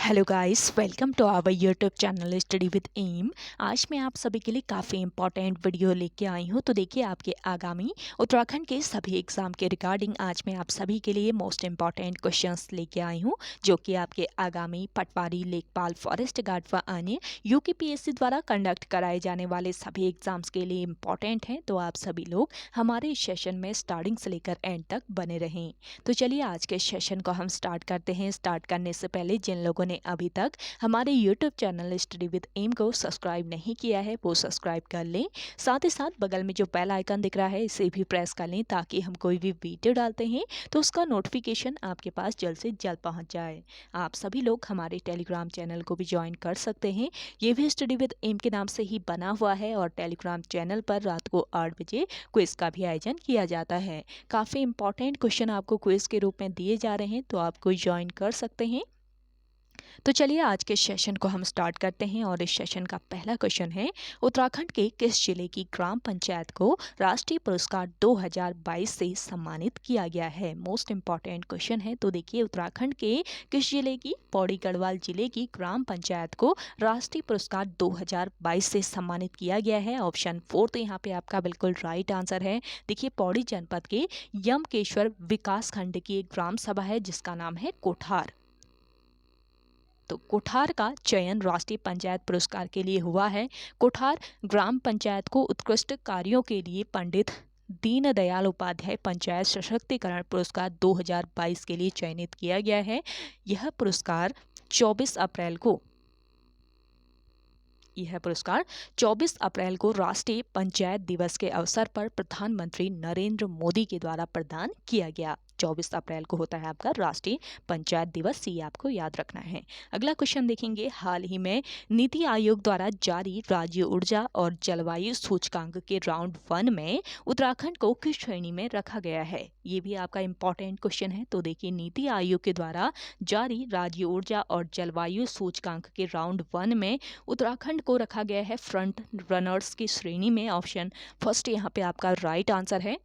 Hello guys, welcome to our YouTube channel study with M. आज मैं आप सभी के लिए काफ़ी इंपॉर्टेंट वीडियो लेके आई हूँ। तो देखिए, आपके आगामी उत्तराखंड के सभी एग्ज़ाम के रिगार्डिंग आज मैं आप सभी के लिए मोस्ट इंपॉर्टेंट क्वेश्चंस लेके आई हूँ, जो कि आपके आगामी पटवारी, लेखपाल, फॉरेस्ट गार्ड व अन्य यूकेपीएससी द्वारा कंडक्ट कराए जाने वाले सभी एग्ज़ाम्स के लिए इम्पॉर्टेंट हैं। तो आप सभी लोग हमारे इस सेशन में स्टार्टिंग से लेकर एंड तक बने रहें। तो चलिए आज के सेशन को हम स्टार्ट करते हैं। स्टार्ट करने से पहले जिन लोगों ने अभी तक हमारे YouTube channel study with M को सब्सक्राइब नहीं किया है वो सब्सक्राइब कर लें। साथ ही साथ बगल में जो बेल आइकन दिख रहा है इसे भी प्रेस कर लें, ताकि हम कोई भी वीडियो डालते हैं तो उसका नोटिफिकेशन आपके पास जल्द से जल्द पहुंच जाए। आप सभी लोग हमारे टेलीग्राम चैनल को भी ज्वाइन कर सकते हैं। ये भी स्टडी विद एम के नाम से ही बना हुआ है और टेलीग्राम चैनल पर रात को 8 बजे क्विज का भी आयोजन किया जाता है। काफ़ी इंपॉर्टेंट क्वेश्चन आपको क्विज के रूप में दिए जा रहे हैं, तो आप कोई ज्वाइन कर सकते हैं। तो चलिए आज के सेशन को हम स्टार्ट करते हैं और इस सेशन का पहला क्वेश्चन है, उत्तराखंड के किस जिले की ग्राम पंचायत को राष्ट्रीय पुरस्कार 2022 से सम्मानित किया गया है। मोस्ट इंपॉर्टेंट क्वेश्चन है। तो देखिए, उत्तराखंड के किस जिले की, पौड़ी गढ़वाल जिले की ग्राम पंचायत को राष्ट्रीय पुरस्कार 2022 से सम्मानित किया गया है। ऑप्शन 4 तो यहाँ पे आपका बिल्कुल राइट आंसर है। देखिए, पौड़ी जनपद के यमकेश्वर विकास खंड की एक ग्राम सभा है जिसका नाम है कोठार। तो कोठार का चयन राष्ट्रीय पंचायत पुरस्कार के लिए हुआ है। कोठार ग्राम पंचायत को उत्कृष्ट कार्यों के लिए पंडित दीनदयाल उपाध्याय पंचायत सशक्तिकरण पुरस्कार 2022 के लिए चयनित किया गया है। यह पुरस्कार 24 अप्रैल को राष्ट्रीय पंचायत दिवस के अवसर पर प्रधानमंत्री नरेंद्र मोदी के द्वारा प्रदान किया गया। 24 अप्रैल को होता है आपका राष्ट्रीय पंचायत दिवस, ये आपको याद रखना है। अगला क्वेश्चन देखेंगे, हाल ही में नीति आयोग द्वारा जारी राज्य ऊर्जा और जलवायु सूचकांक के राउंड 1 में उत्तराखंड को किस श्रेणी में रखा गया है। ये भी आपका इंपॉर्टेंट क्वेश्चन है। तो देखिए, नीति आयोग के द्वारा जारी राज्य ऊर्जा और जलवायु सूचकांक के राउंड 1 में उत्तराखंड को रखा गया है फ्रंट रनर्स की श्रेणी में। ऑप्शन फर्स्ट यहाँ पे आपका राइट आंसर है।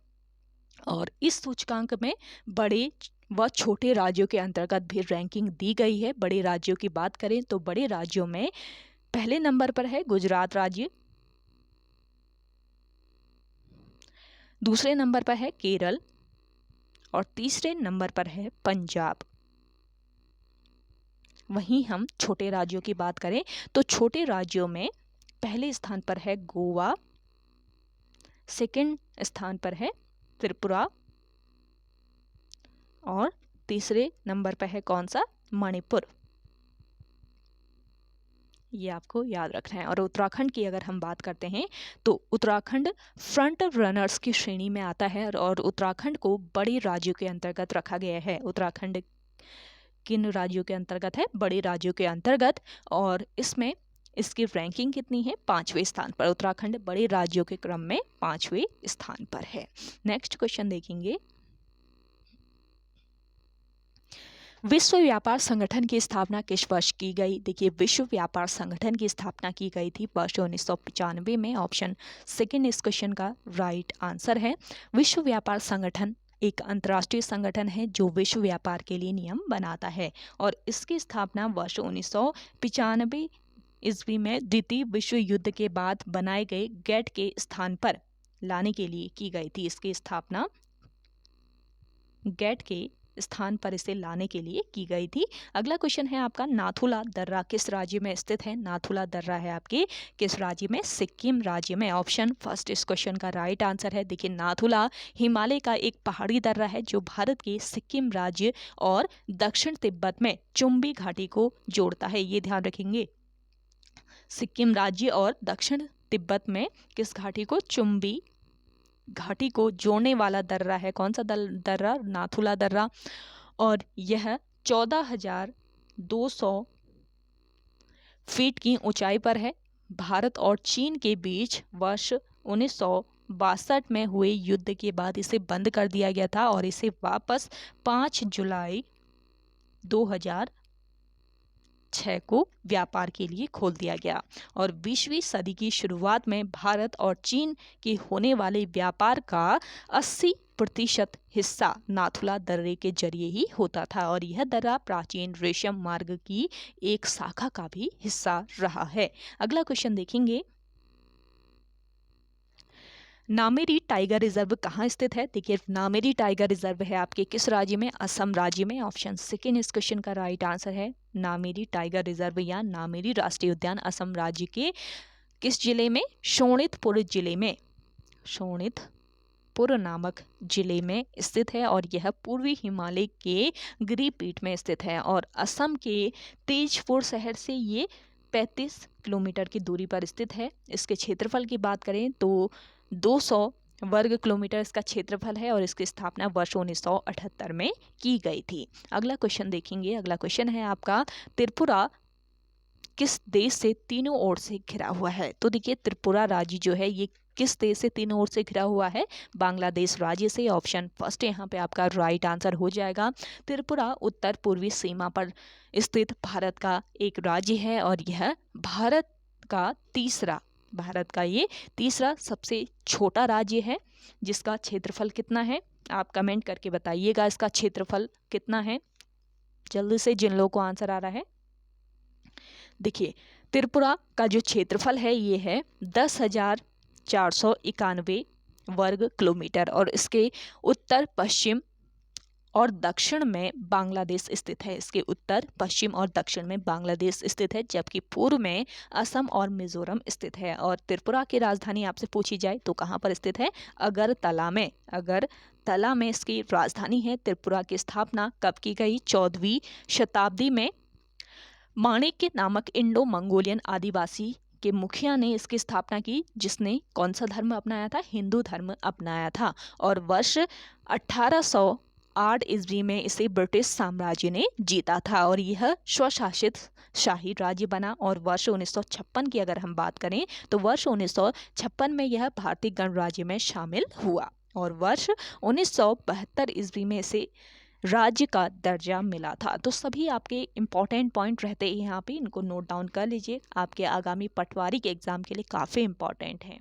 और इस सूचकांक में बड़े व छोटे राज्यों के अंतर्गत भी रैंकिंग दी गई है। बड़े राज्यों की बात करें तो बड़े राज्यों में पहले नंबर पर है गुजरात राज्य, दूसरे नंबर पर है केरल और तीसरे नंबर पर है पंजाब। वहीं हम छोटे राज्यों की बात करें तो छोटे राज्यों में पहले स्थान पर है गोवा, सेकंड स्थान पर है त्रिपुरा और तीसरे नंबर पर है कौन सा, मणिपुर। ये आपको याद रखना है। और उत्तराखंड की अगर हम बात करते हैं तो उत्तराखंड फ्रंट रनर्स की श्रेणी में आता है और उत्तराखंड को बड़े राज्यों के अंतर्गत रखा गया है। उत्तराखंड किन राज्यों के अंतर्गत है, बड़े राज्यों के अंतर्गत, और इसमें इसकी रैंकिंग कितनी है, 5वें स्थान पर। उत्तराखंड बड़े राज्यों के क्रम में 5वें स्थान पर है। नेक्स्ट क्वेश्चन देखेंगे, विश्व व्यापार संगठन की स्थापना किस वर्ष की गई। देखिए, विश्व व्यापार संगठन की स्थापना की गई थी वर्ष 1995 में। ऑप्शन सेकंड इस क्वेश्चन का राइट आंसर है। विश्व व्यापार संगठन एक अंतर्राष्ट्रीय संगठन है जो विश्व व्यापार के लिए नियम बनाता है और इसकी स्थापना वर्ष 1995 ईस्वी में द्वितीय विश्व युद्ध के बाद बनाए गए गेट के स्थान पर लाने के लिए की गई थी। इसकी स्थापना गेट के स्थान पर इसे लाने के लिए की गई थी। अगला क्वेश्चन है आपका, नाथुला दर्रा किस राज्य में स्थित है। नाथुला दर्रा है आपके किस राज्य में, सिक्किम राज्य में। ऑप्शन फर्स्ट इस क्वेश्चन का राइट आंसर है। देखिए, नाथुला हिमालय का एक पहाड़ी दर्रा है जो भारत के सिक्किम राज्य और दक्षिण तिब्बत में चुम्बी घाटी को जोड़ता है। ये ध्यान रखेंगे, सिक्किम राज्य और दक्षिण तिब्बत में किस घाटी को, चुम्बी घाटी को जोड़ने वाला दर्रा है। कौन सा दर्रा, नाथुला दर्रा। और यह 14,200 फीट की ऊंचाई पर है। भारत और चीन के बीच वर्ष 1962 में हुए युद्ध के बाद इसे बंद कर दिया गया था और इसे वापस 5 जुलाई 2006 को व्यापार के लिए खोल दिया गया। और 20वीं सदी की शुरुआत में भारत और चीन के होने वाले व्यापार का प्रतिशत हिस्सा नाथुला दर्रे के जरिए ही होता था और यह दर्रा प्राचीन रेशम मार्ग की एक शाखा का भी हिस्सा रहा है। अगला क्वेश्चन देखेंगे, नामेरी टाइगर रिजर्व कहाँ स्थित है? देखिए, नामेरी टाइगर रिजर्व है आपके किस राज्य में? असम राज्य में। ऑप्शन सेकेंड इस क्वेश्चन का राइट आंसर है। नामेरी टाइगर रिजर्व या नामेरी राष्ट्रीय उद्यान असम राज्य के किस जिले में? शोणितपुर जिले में, शोणितपुर नामक जिले में स्थित है और यह पूर्वी हिमालय के गिरिपीठ में स्थित है और असम के तेजपुर शहर से ये 35 किलोमीटर की दूरी पर स्थित है। इसके क्षेत्रफल की बात करें तो 200 वर्ग किलोमीटर इसका क्षेत्रफल है और इसकी स्थापना वर्ष 1978 में की गई थी। अगला क्वेश्चन देखेंगे। अगला क्वेश्चन है आपका, त्रिपुरा किस देश से तीनों ओर से घिरा हुआ है? तो देखिए, त्रिपुरा राज्य जो है ये किस देश से तीनों ओर से घिरा हुआ है? बांग्लादेश राज्य से। ऑप्शन फर्स्ट यहाँ पे आपका राइट आंसर हो जाएगा। त्रिपुरा उत्तर पूर्वी सीमा पर स्थित भारत का एक राज्य है और यह भारत का ये तीसरा सबसे छोटा राज्य है, जिसका क्षेत्रफल कितना है आप कमेंट करके बताइएगा। इसका क्षेत्रफल कितना है जल्दी से, जिन लोगों को आंसर आ रहा है। देखिए, त्रिपुरा का जो क्षेत्रफल है ये है 10,491 वर्ग किलोमीटर और इसके उत्तर पश्चिम और दक्षिण में बांग्लादेश स्थित है। इसके उत्तर पश्चिम और दक्षिण में बांग्लादेश स्थित है, जबकि पूर्व में असम और मिजोरम स्थित है। और त्रिपुरा की राजधानी आपसे पूछी जाए तो कहाँ पर स्थित है? अगरतला में। अगरतला में इसकी राजधानी है। त्रिपुरा की स्थापना कब की गई? 14वीं शताब्दी में माणिक्य नामक इंडो मंगोलियन आदिवासी के मुखिया ने इसकी स्थापना की, जिसने कौन सा धर्म अपनाया था? हिंदू धर्म अपनाया था। और वर्ष 1808 ईस्वी में इसे ब्रिटिश साम्राज्य ने जीता था और यह स्वशासित शाही राज्य बना। और वर्ष 1956 की अगर हम बात करें तो वर्ष 1956 में यह भारतीय गणराज्य में शामिल हुआ और वर्ष 1972 ईस्वी में इसे राज्य का दर्जा मिला था। तो सभी आपके इंपॉर्टेंट पॉइंट रहते हैं यहाँ पे, इनको नोट डाउन कर लीजिए, आपके आगामी पटवारी के एग्जाम के लिए काफ़ी इंपॉर्टेंट है।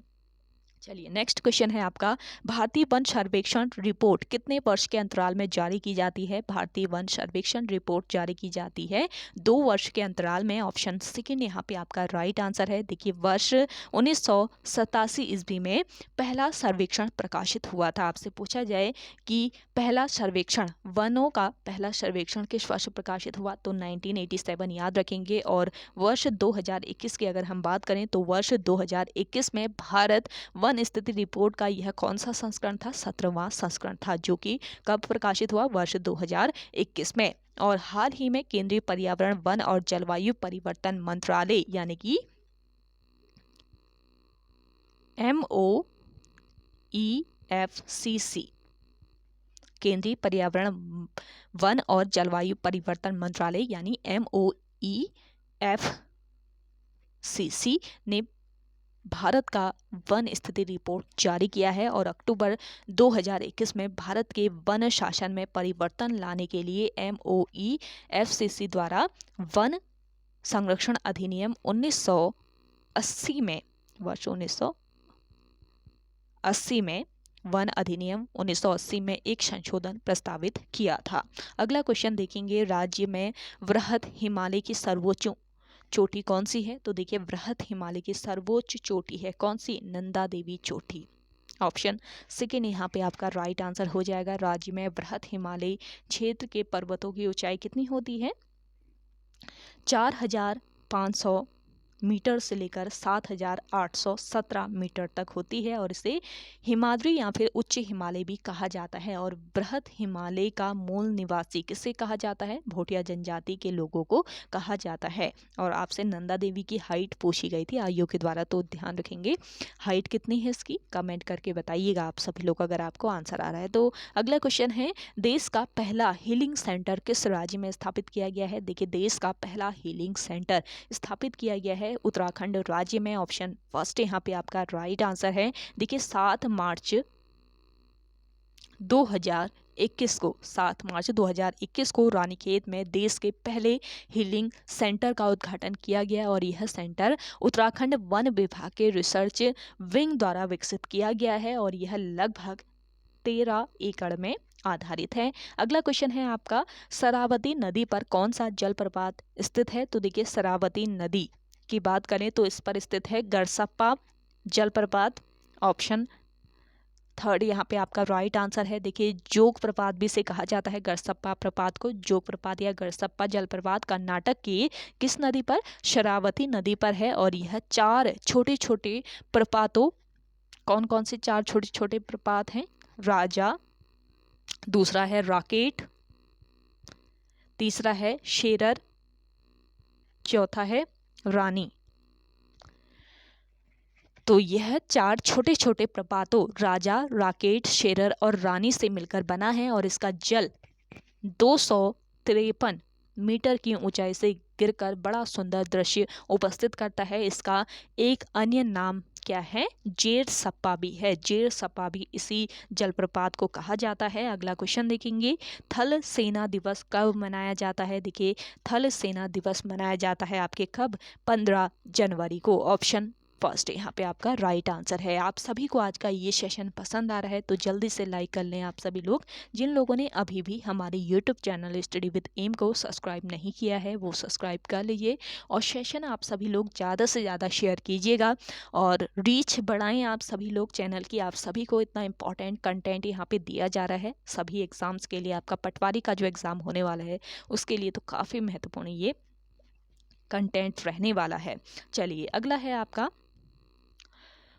चलिए, नेक्स्ट क्वेश्चन है आपका, भारतीय वन सर्वेक्षण रिपोर्ट कितने वर्ष के अंतराल में जारी की जाती है? भारतीय वन सर्वेक्षण रिपोर्ट जारी की जाती है 2 वर्ष के अंतराल में। ऑप्शन सेकेंड यहाँ पे आपका राइट आंसर है। देखिए, वर्ष 1987 ईस्वी में पहला सर्वेक्षण प्रकाशित हुआ था। आपसे पूछा जाए कि पहला सर्वेक्षण, वनों का पहला सर्वेक्षण किस वर्ष प्रकाशित हुआ, तो 1987 याद रखेंगे। और वर्ष 2021 की अगर हम बात करें तो वर्ष 2021 में भारत वन स्थिति रिपोर्ट का यह कौन सा संस्करण था? 17वां संस्करण था, जो कि कब प्रकाशित हुआ? वर्ष 2021 में। और हाल ही में केंद्रीय पर्यावरण, वन और जलवायु परिवर्तन मंत्रालय यानी कि MOEFCC, केंद्रीय पर्यावरण, वन और जलवायु परिवर्तन मंत्रालय यानी MOEFCC ने भारत का वन स्थिति रिपोर्ट जारी किया है और अक्टूबर 2021 में भारत के वन शासन में परिवर्तन लाने के लिए MOEFCC द्वारा वन संरक्षण अधिनियम 1980 में, वर्ष 1980 में वन अधिनियम 1980 में एक संशोधन प्रस्तावित किया था। अगला क्वेश्चन देखेंगे, राज्य में वृहद हिमालय की सर्वोच्च चोटी कौन सी है? तो देखिए, वृहद हिमालय की सर्वोच्च चोटी है कौन सी? नंदा देवी चोटी। ऑप्शन सेकेंड यहाँ पे आपका राइट आंसर हो जाएगा। राज्य में वृहद हिमालय क्षेत्र के पर्वतों की ऊंचाई कितनी होती है? 4,500 मीटर से लेकर 7,817 मीटर तक होती है और इसे हिमाद्री या फिर उच्च हिमालय भी कहा जाता है। और बृहद हिमालय का मूल निवासी किसे कहा जाता है? भोटिया जनजाति के लोगों को कहा जाता है। और आपसे नंदा देवी की हाइट पूछी गई थी आयोग के द्वारा, तो ध्यान रखेंगे हाइट कितनी है इसकी, कमेंट करके बताइएगा आप सभी लोग अगर आपको आंसर आ रहा है तो। अगला क्वेश्चन है, देश का पहला हीलिंग सेंटर किस राज्य में स्थापित किया गया है? देखिए, देश का पहला हीलिंग सेंटर स्थापित किया गया है उत्तराखंड राज्य में। ऑप्शन फर्स्ट यहाँ पे आपका राइट आंसर है। देखिए, 7 मार्च 2021 को रानीखेत में देश के पहले हीलिंग सेंटर का उद्घाटन किया गया और यह सेंटर उत्तराखंड वन विभाग के रिसर्च विंग द्वारा विकसित किया गया है और यह लगभग 13 एकड़ में आधारित है। अगला क्वेश्चन है आपका, शरावती नदी पर कौन सा जलप्रपात स्थित है? तो देखिए शरावती नदी की बात करें तो इस पर स्थित है गरसप्पा जलप्रपात। ऑप्शन थर्ड यहाँ पे आपका राइट आंसर है। देखिए जोग प्रपात भी से कहा जाता है गरसप्पा प्रपात को। जोग प्रपात या गरसप्पा जलप्रपात कर्नाटक की किस नदी पर? शरावती नदी पर है। और यह 4 छोटे छोटे प्रपातों, कौन कौन से 4 छोटे छोटे प्रपात हैं? राजा, दूसरा है राकेट, तीसरा है शेरर, चौथा है रानी। तो यह 4 छोटे छोटे प्रपातों राजा, राकेट, शेरर और रानी से मिलकर बना है और इसका जल 253 मीटर की ऊंचाई से गिरकर बड़ा सुंदर दृश्य उपस्थित करता है। इसका एक अन्य नाम क्या है? जेर सप्पा भी है। जेर सप्पा भी इसी जलप्रपात को कहा जाता है। अगला क्वेश्चन देखेंगे, थल सेना दिवस कब मनाया जाता है? देखिए थल सेना दिवस मनाया जाता है आपके कब? 15 जनवरी को। ऑप्शन फर्स्ट यहाँ पे आपका राइट आंसर है। आप सभी को आज का ये सेशन पसंद आ रहा है तो जल्दी से लाइक कर लें आप सभी लोग। जिन लोगों ने अभी भी हमारे YouTube channel study with M को सब्सक्राइब नहीं किया है वो सब्सक्राइब कर लीजिए और सेशन आप सभी लोग ज़्यादा से ज़्यादा शेयर कीजिएगा और रीच बढ़ाएं आप सभी लोग चैनल की। आप सभी को इतना इंपॉर्टेंट कंटेंट यहाँ पे दिया जा रहा है सभी एग्ज़ाम्स के लिए। आपका पटवारी का जो एग्ज़ाम होने वाला है उसके लिए तो काफ़ी महत्वपूर्ण ये कंटेंट रहने वाला है। चलिए अगला है आपका,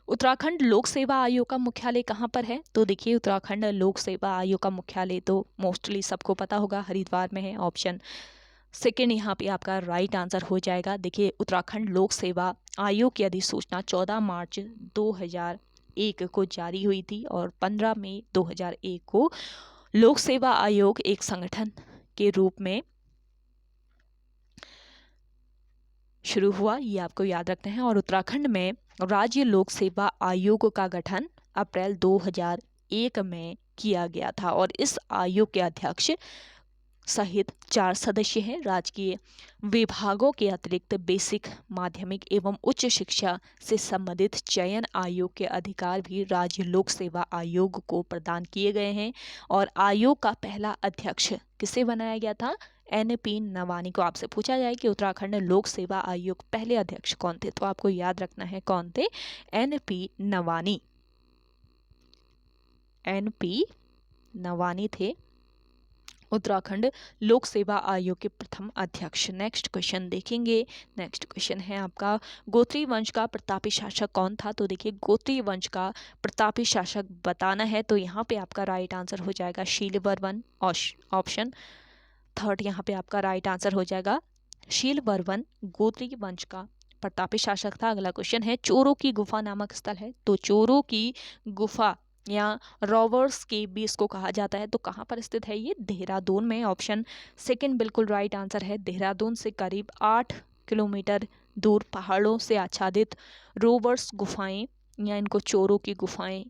उत्तराखंड लोक सेवा आयोग का मुख्यालय कहाँ पर है? तो देखिए उत्तराखंड लोक सेवा आयोग का मुख्यालय तो मोस्टली सबको पता होगा हरिद्वार में है। ऑप्शन सेकेंड यहाँ पे आपका राइट आंसर हो जाएगा। देखिए उत्तराखंड लोक सेवा आयोग की अधिसूचना 14 मार्च 2001 को जारी हुई थी और 15 मई 2001 को लोक सेवा आयोग एक संगठन के रूप में शुरू हुआ, ये आपको याद रखना है। और उत्तराखंड में राज्य लोक सेवा आयोग का गठन अप्रैल 2001 में किया गया था और इस आयोग के अध्यक्ष सहित 4 सदस्य हैं। राजकीय विभागों के अतिरिक्त बेसिक, माध्यमिक एवं उच्च शिक्षा से संबंधित चयन आयोग के अधिकार भी राज्य लोक सेवा आयोग को प्रदान किए गए हैं। और आयोग का पहला अध्यक्ष किसे बनाया गया था? NP नवानी को। आपसे पूछा जाए कि उत्तराखंड लोक सेवा आयोग पहले अध्यक्ष कौन थे तो आपको याद रखना है कौन थे? NP नवानी। NP नवानी थे उत्तराखंड लोक सेवा आयोग के प्रथम अध्यक्ष। नेक्स्ट क्वेश्चन देखेंगे। नेक्स्ट क्वेश्चन है आपका, गोत्री वंश का प्रतापी शासक कौन था? तो देखिए गोत्री वंश का प्रतापी शासक बताना है तो यहाँ पे आपका राइट आंसर हो जाएगा शीलवर्मन। ऑप्शन थर्ड यहाँ पे आपका राइट आंसर हो जाएगा शीलवर्मन गोत्री वंश का प्रतापी शासक था। अगला क्वेश्चन है, चोरों की गुफा नामक स्थल है। तो चोरों की गुफा या रॉवर्स के भी इसको कहा जाता है तो कहाँ पर स्थित है ये? देहरादून में। ऑप्शन सेकंड बिल्कुल राइट आंसर है। देहरादून से करीब 8 किलोमीटर दूर पहाड़ों से आच्छादित रोवर्स गुफाएं या इनको चोरों की गुफाएं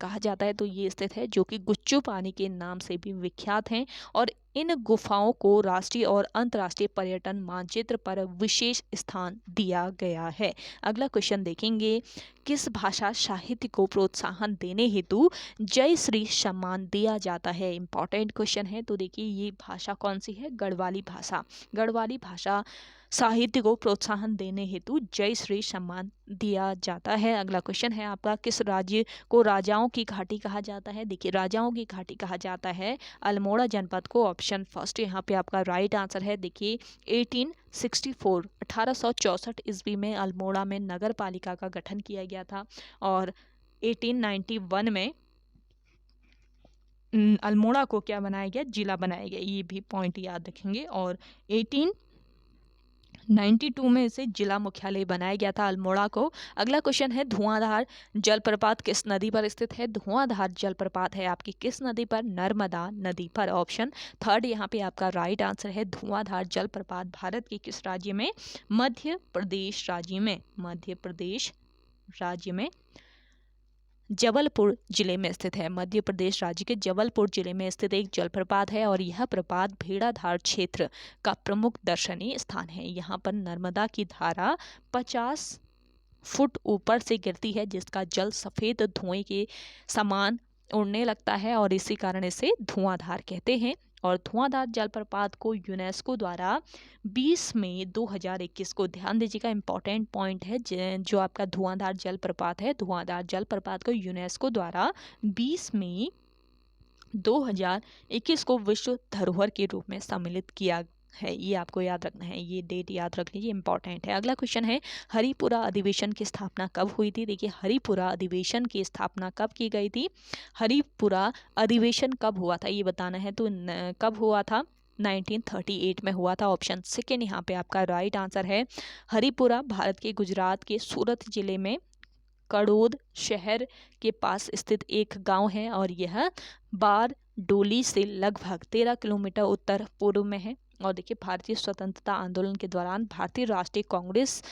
कहा जाता है तो ये स्थित है, जो कि गुच्चू पानी के नाम से भी विख्यात हैं और इन गुफाओं को राष्ट्रीय और अंतर्राष्ट्रीय पर्यटन मानचित्र पर विशेष स्थान दिया गया है। अगला क्वेश्चन देखेंगे, किस भाषा साहित्य को प्रोत्साहन देने हेतु जय श्री सम्मान दिया जाता है? इंपॉर्टेंट क्वेश्चन है। तो देखिए ये भाषा कौन सी है? गढ़वाली भाषा। गढ़वाली भाषा साहित्य को प्रोत्साहन देने हेतु जय श्री सम्मान दिया जाता है। अगला क्वेश्चन है आपका, किस राज्य को राजाओं की घाटी कहा जाता है? देखिए राजाओं की घाटी कहा जाता है अल्मोड़ा जनपद को। ऑप्शन फर्स्ट यहाँ पे आपका राइट आंसर है। देखिए 1864 ईस्वी में अल्मोड़ा में नगर पालिका का गठन किया गया था और 1891 में अल्मोड़ा को क्या बनाया गया? जिला बनाया गया। ये भी पॉइंट याद रखेंगे। और 1892 में इसे जिला मुख्यालय बनाया गया था अल्मोड़ा को। अगला क्वेश्चन है, धुआंधार जलप्रपात किस नदी पर स्थित है? धुआंधार जलप्रपात है आपकी किस नदी पर? नर्मदा नदी पर। ऑप्शन थर्ड यहाँ पे आपका राइट आंसर है। धुआंधार जलप्रपात भारत के किस राज्य में? मध्य प्रदेश राज्य में। मध्य प्रदेश राज्य में जबलपुर जिले में स्थित है। मध्य प्रदेश राज्य के जबलपुर जिले में स्थित एक जलप्रपात है और यह प्रपात भेड़ाधार क्षेत्र का प्रमुख दर्शनीय स्थान है। यहाँ पर नर्मदा की धारा 50 फुट ऊपर से गिरती है जिसका जल सफेद धुएं के समान उड़ने लगता है और इसी कारण इसे धुआंधार कहते हैं। और धुआंधार जलप्रपात को यूनेस्को द्वारा 20 मई 2021 को, ध्यान दीजिएगा इंपॉर्टेंट पॉइंट है, जो आपका धुआंधार जलप्रपात है, धुआंधार जलप्रपात को यूनेस्को द्वारा 20 मई 2021 को विश्व धरोहर के रूप में सम्मिलित किया है। ये आपको याद रखना है, ये डेट याद रख लीजिए, इंपॉर्टेंट है। अगला क्वेश्चन है, हरिपुरा अधिवेशन की स्थापना कब हुई थी? देखिए हरिपुरा अधिवेशन की स्थापना कब की गई थी? हरिपुरा अधिवेशन कब हुआ था ये बताना है, तो कब हुआ था? 1938 में हुआ था। ऑप्शन सेकेंड यहाँ पे आपका राइट आंसर है। हरिपुरा भारत के गुजरात के सूरत जिले में कड़ोद शहर के पास स्थित एक गांव है और यह बारडोली से लगभग 13 किलोमीटर उत्तर पूर्व में है। और देखिए भारतीय स्वतंत्रता आंदोलन के दौरान भारतीय राष्ट्रीय कांग्रेस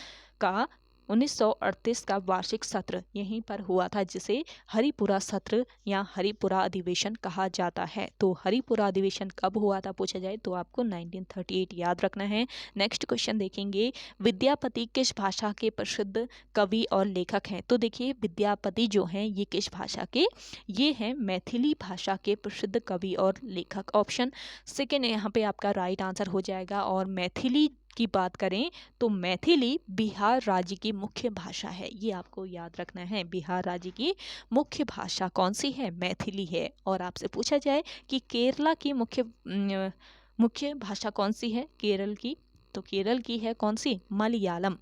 का 1938 का वार्षिक सत्र यहीं पर हुआ था, जिसे हरिपुरा सत्र या हरिपुरा अधिवेशन कहा जाता है। तो हरिपुरा अधिवेशन कब हुआ था पूछा जाए तो आपको 1938 याद रखना है। नेक्स्ट क्वेश्चन देखेंगे, विद्यापति किस भाषा के प्रसिद्ध कवि और लेखक हैं? तो देखिए विद्यापति जो हैं ये किस भाषा के? ये हैं मैथिली भाषा के प्रसिद्ध कवि और लेखक। ऑप्शन सेकेंड यहाँ पे आपका राइट आंसर हो जाएगा। और मैथिली की बात करें तो मैथिली बिहार राज्य की मुख्य भाषा है, ये आपको याद रखना है। बिहार राज्य की मुख्य भाषा कौन सी है? मैथिली है। और आपसे पूछा जाए कि केरला की मुख्य भाषा कौन सी है केरल की? तो केरल की है कौन सी? मलयालम।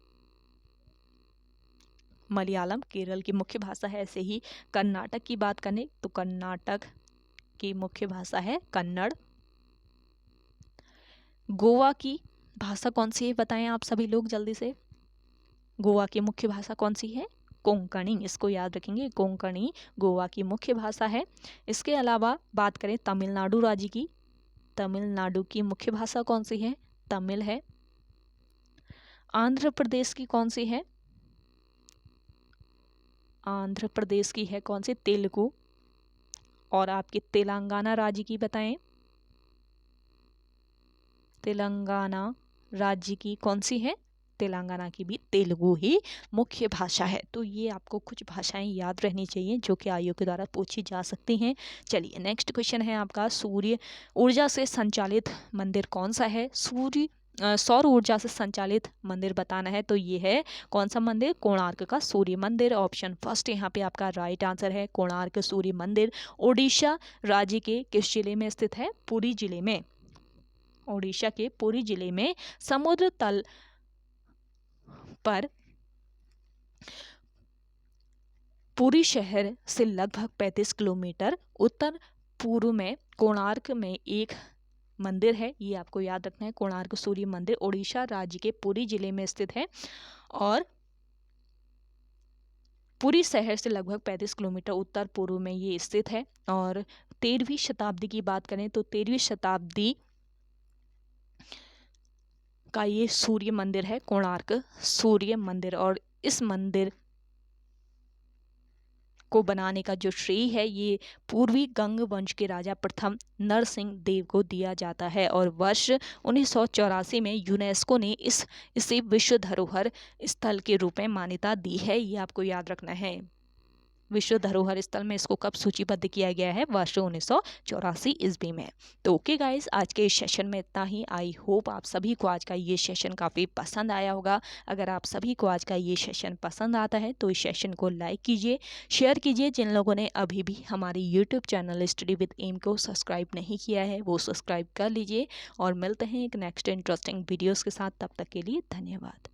मलयालम केरल की मुख्य भाषा है। ऐसे ही कर्नाटक की बात करें तो कर्नाटक की मुख्य भाषा है कन्नड़। गोवा की भाषा कौन सी है बताएं आप सभी लोग जल्दी से। गोवा की मुख्य भाषा कौन सी है? कोंकणी। इसको याद रखेंगे, कोंकणी गोवा की मुख्य भाषा है। इसके अलावा बात करें तमिलनाडु राज्य की, तमिलनाडु की मुख्य भाषा कौन सी है? तमिल है। आंध्र प्रदेश की कौन सी है? आंध्र प्रदेश की है कौन सी? तेलुगु। और आपके तेलंगाना राज्य की बताएं। तेलंगाना राज्य की कौन सी है? तेलंगाना की भी तेलुगु ही मुख्य भाषा है। तो ये आपको कुछ भाषाएं याद रहनी चाहिए जो कि आयोग के द्वारा पूछी जा सकती हैं। चलिए नेक्स्ट क्वेश्चन है आपका, सूर्य ऊर्जा से संचालित मंदिर कौन सा है? सौर ऊर्जा से संचालित मंदिर बताना है तो ये है कौन सा मंदिर? कोणार्क का सूर्य मंदिर। ऑप्शन फर्स्ट यहाँ पे आपका राइट आंसर है। कोणार्क सूर्य मंदिर ओडिशा राज्य के किस जिले में स्थित है? पुरी जिले में। ओडिशा के पुरी जिले में समुद्र तल पर पुरी शहर से लगभग 35 किलोमीटर उत्तर पूर्व में कोणार्क में एक मंदिर है, ये आपको याद रखना है। कोणार्क सूर्य मंदिर ओडिशा राज्य के पुरी जिले में स्थित है और पुरी शहर से लगभग 35 किलोमीटर उत्तर पूर्व में ये स्थित है। और 13वीं शताब्दी की बात करें तो 13वीं शताब्दी का ये सूर्य मंदिर है, कोणार्क सूर्य मंदिर। और इस मंदिर को बनाने का जो श्रेय है ये पूर्वी गंग वंश के राजा प्रथम नरसिंह देव को दिया जाता है। और वर्ष 1984 में यूनेस्को ने इसे विश्व धरोहर स्थल के रूप में मान्यता दी है, ये आपको याद रखना है। विश्व धरोहर स्थल में इसको कब सूचीबद्ध किया गया है? वर्ष 1984 ईस्वी में। तो ओके गाइस, आज के इस सेशन में इतना ही। आई होप आप सभी को आज का ये सेशन काफ़ी पसंद आया होगा। अगर आप सभी को आज का ये सेशन पसंद आता है तो इस सेशन को लाइक कीजिए, शेयर कीजिए। जिन लोगों ने अभी भी हमारी YouTube channel study with M को सब्सक्राइब नहीं किया है वो सब्सक्राइब कर लीजिए। और मिलते हैं एक नेक्स्ट इंटरेस्टिंग वीडियोज़ के साथ, तब तक के लिए धन्यवाद।